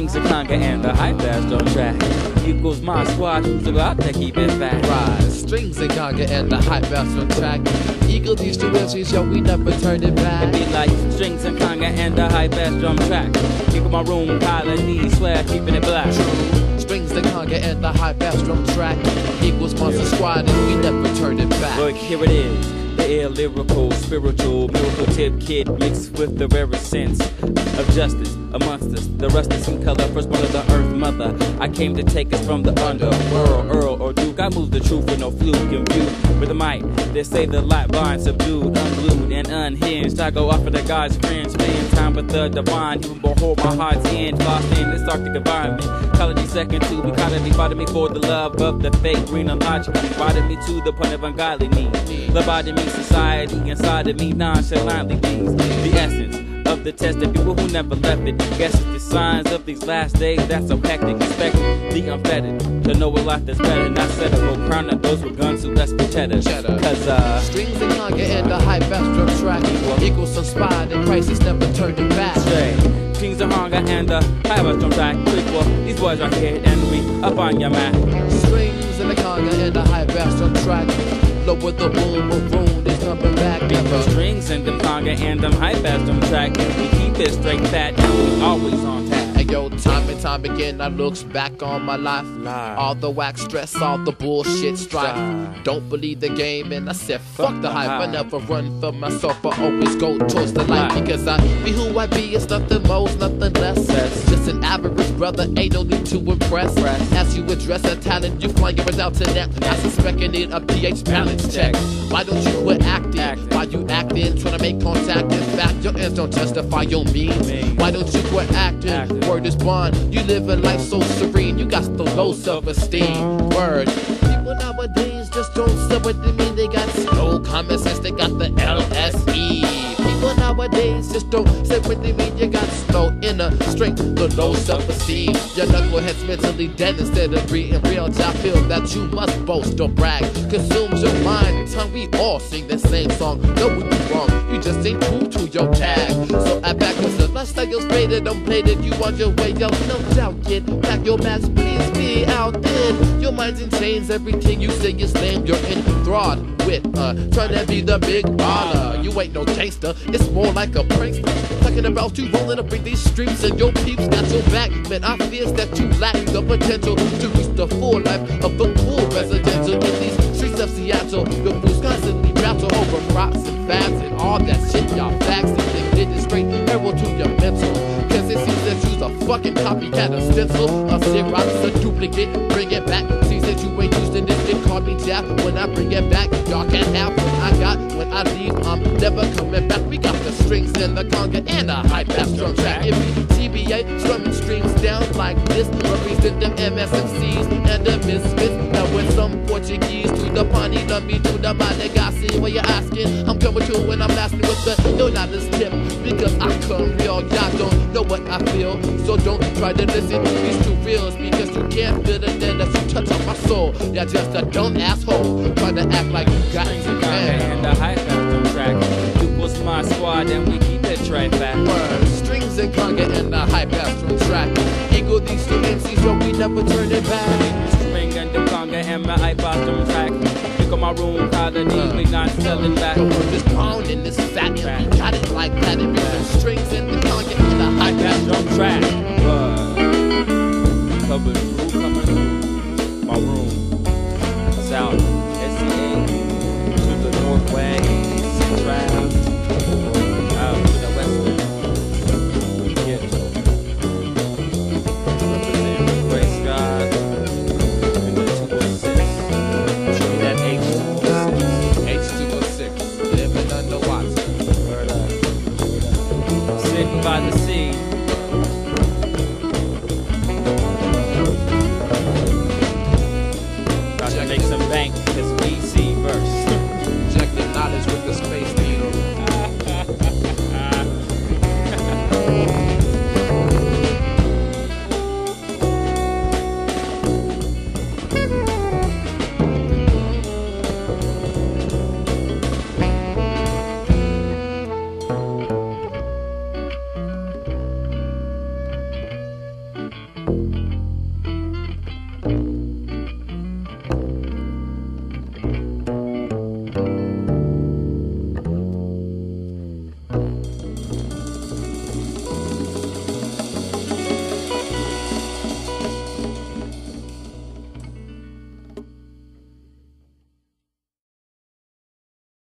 Strings of conga and the hype fast on track equals my squad who's about to keep it fat. Rise, strings and conga and the hype fast on track equal these two MCs, yo, we never turn it back. It be like strings and conga and the hype fast drum track equal Maroon, colony, swear keeping it black. True. Strings and conga and the hype fast drum track equals Monster Squad and we never turn it back. Look, here it is. The air, lyrical, spiritual, miracle tip kid mixed with the rarest sense of justice amongst us. The rustic in color, first born of the earth mother. I came to take us from the underworld, Earl or Duke. I move the truth with no fluke and view with a mic. They say the light blind, subdued, unglued, and unhinged. I go off of the God's friends, spend time with the divine. Even behold my heart's end, lost in this arctic environment. Colony second to me, bottom me for the love of the fake green and logic. Bottom me to the point of ungodly need. Love me society inside of me nonchalantly leaves the essence of the test of people who never left it. Guess it's the signs of these last days that's so hectic. Expect the unfettered to know a life that's better. Not set up or crown of those with guns who less be cheddar. Cause strings and conga and the hype fast drum track equals some spine and crisis never turned it back. Strings of hunger and the hype fast drum track equal these boys are here and we up on your mat. Strings and the conga and the hype fast drum track lower the boom, Maroon is coming back. Never. Strings and them conga and them hype fast on track. And we keep it straight fat and we always on tap. Hey yo, time and time again I looks back on my life. All the wax stress, all the bullshit strife. Don't believe the game and I said fuck the hype. I never run for myself, I always go towards the light. Because I be who I be, it's nothing more, nothing less. Just an average brother, ain't no need to impress. As you address that talent, you flying it out to net. I suspect you need a pH balance check. Why don't you quit acting? Why you acting? Trying to make contact. In fact, your ends don't justify your means. Why don't you quit acting? Word is bond. You live a life so serene. You got the low self-esteem. Word. People nowadays just don't say what they mean. They got no common sense. They got the LSE. People nowadays just don't say what they mean. You got slow inner strength, the low self-esteem. Your knucklehead's mentally dead instead of being real. I feel that you must boast or brag. Consumes your mind and tongue. We all sing the same song. No, we be wrong. You just ain't true to your tag. So I back with the lifestyle's faded, unplated. You on your way, yo, no doubt, kid. Pack your bags, please be out there. Your mind's in chains. Everything you say is lame. You're enthralled with trying to be the big baller. You ain't no gangster. It's more like a prankster. Talking about you rolling up in these streets and your peeps got your back. Man, I fear that you lack the potential to reach the full life of a cool residential in these streets of Seattle. Your fools constantly battle over crops and fads and all that shit. Y'all facts and they did it straight arrow to your mental. Cause it seems that you's a fucking copycat, a stencil, a Xerox, a duplicate. Bring it back. Seems that you ain't using this shit. Call me Jack when I bring it back. Y'all can't have what I got. When I leave, I'm never coming back. We got the strings and the conga and the hype fast drum track. It be TBA strumming strings down like this. Represent them MSMCs and the misfits. Now with some Portuguese to the Pani, Lumbi to the Malagasy. What you asking? I'm coming to when I'm lasting with the $1 tip. Because I come real, y'all don't know what I feel. So don't try to listen to these two reels. Because you can't feel it unless you touch on my soul. You're just a dumb asshole. Trying to act like you got it. And the hype fast on track equals my squad and we keep it straight fat. Word. Strings and conga and the hype fast on track equal these two MCs, so we never turn it back. String and the conga and my hype fast on track. Pick up my room, colony, we not selling back. The word is pounding this fat and we got it like that. It be some strings and the conga and the hype fast on track. Coming through, my room, south, SCA, to the northwest, central, out to the western, ghetto. Represent the gray skies in the 206. Show me that H206. H206, living under water. Sitting by the sea. Make some bank, cause we see verse. Injecting knowledge with the space needle.